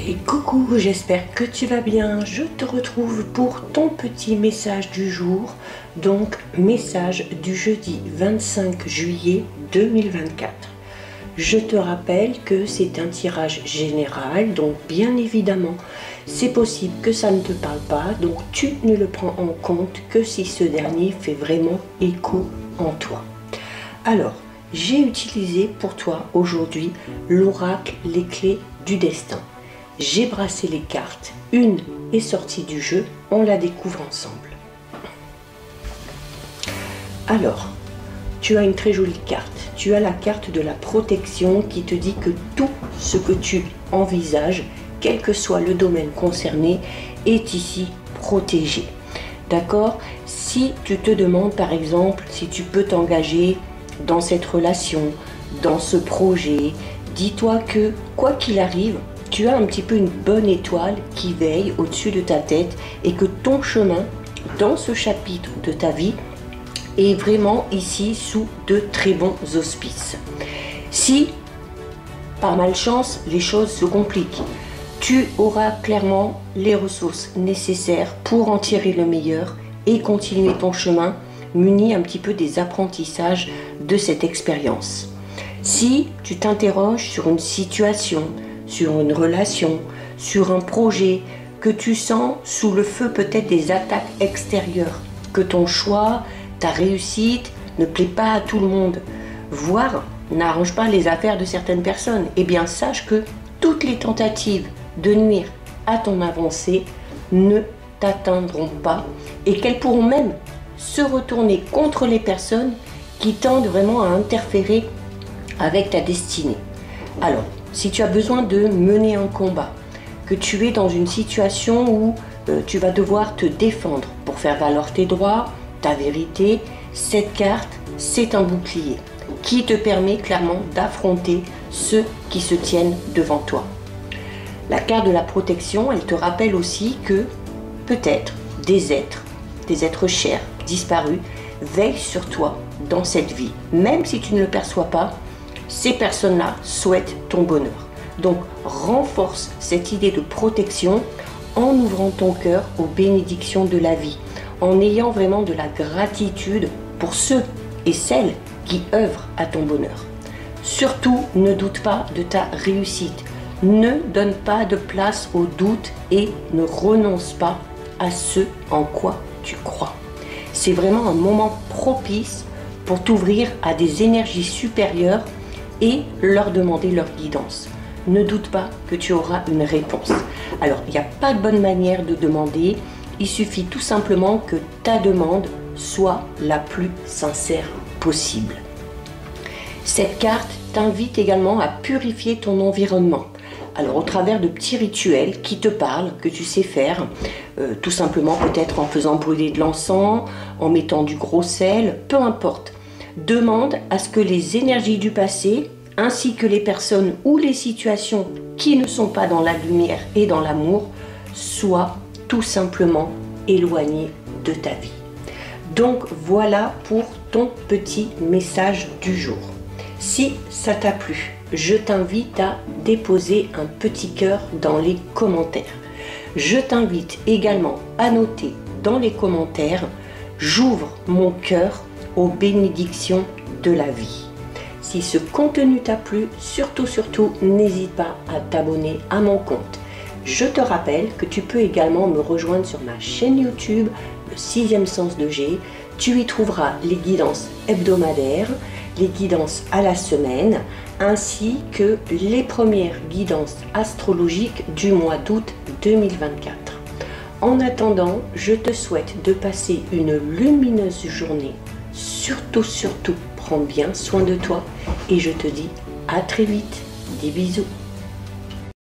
Et coucou, j'espère que tu vas bien. Je te retrouve pour ton petit message du jour. Donc, message du jeudi 25 juillet 2024. Je te rappelle que c'est un tirage général, donc bien évidemment, c'est possible que ça ne te parle pas, donc tu ne le prends en compte que si ce dernier fait vraiment écho en toi. Alors, j'ai utilisé pour toi aujourd'hui l'oracle Les Clés du Destin. J'ai brassé les cartes, une est sortie du jeu, on la découvre ensemble. Alors, tu as une très jolie carte. Tu as la carte de la protection qui te dit que tout ce que tu envisages, quel que soit le domaine concerné, est ici protégé. D'accord? Si tu te demandes par exemple si tu peux t'engager dans cette relation, dans ce projet, dis-toi que quoi qu'il arrive, tu as un petit peu une bonne étoile qui veille au-dessus de ta tête et que ton chemin dans ce chapitre de ta vie est vraiment ici sous de très bons auspices. Si, par malchance, les choses se compliquent, tu auras clairement les ressources nécessaires pour en tirer le meilleur et continuer ton chemin muni un petit peu des apprentissages de cette expérience. Si tu t'interroges sur une situation, sur une relation, sur un projet que tu sens sous le feu peut-être des attaques extérieures, que ton choix, ta réussite ne plaît pas à tout le monde, voire n'arrange pas les affaires de certaines personnes, eh bien sache que toutes les tentatives de nuire à ton avancée ne t'atteindront pas et qu'elles pourront même se retourner contre les personnes qui tendent vraiment à interférer avec ta destinée. Alors, si tu as besoin de mener un combat, que tu es dans une situation où tu vas devoir te défendre pour faire valoir tes droits, ta vérité, cette carte, c'est un bouclier qui te permet clairement d'affronter ceux qui se tiennent devant toi. La carte de la protection, elle te rappelle aussi que peut-être des êtres chers, disparus, veillent sur toi dans cette vie. Même si tu ne le perçois pas, ces personnes-là souhaitent ton bonheur. Donc, renforce cette idée de protection en ouvrant ton cœur aux bénédictions de la vie, en ayant vraiment de la gratitude pour ceux et celles qui œuvrent à ton bonheur. Surtout, ne doute pas de ta réussite. Ne donne pas de place au doute et ne renonce pas à ce en quoi tu crois. C'est vraiment un moment propice pour t'ouvrir à des énergies supérieures et leur demander leur guidance. Ne doute pas que tu auras une réponse. Alors, il n'y a pas de bonne manière de demander, il suffit tout simplement que ta demande soit la plus sincère possible. Cette carte t'invite également à purifier ton environnement. Alors, au travers de petits rituels qui te parlent, que tu sais faire, tout simplement peut-être en faisant brûler de l'encens, en mettant du gros sel, peu importe. Demande à ce que les énergies du passé, ainsi que les personnes ou les situations qui ne sont pas dans la lumière et dans l'amour, soient tout simplement éloignées de ta vie. Donc voilà pour ton petit message du jour. Si ça t'a plu, je t'invite à déposer un petit cœur dans les commentaires. Je t'invite également à noter dans les commentaires « J'ouvre mon cœur aux bénédictions de la vie ». Si ce contenu t'a plu, surtout, n'hésite pas à t'abonner à mon compte. Je te rappelle que tu peux également me rejoindre sur ma chaîne YouTube, le 6e sens de G. Tu y trouveras les guidances hebdomadaires, les guidances à la semaine, ainsi que les premières guidances astrologiques du mois d'août 2024. En attendant, je te souhaite de passer une lumineuse journée. Surtout, prends bien soin de toi et je te dis à très vite. Des bisous.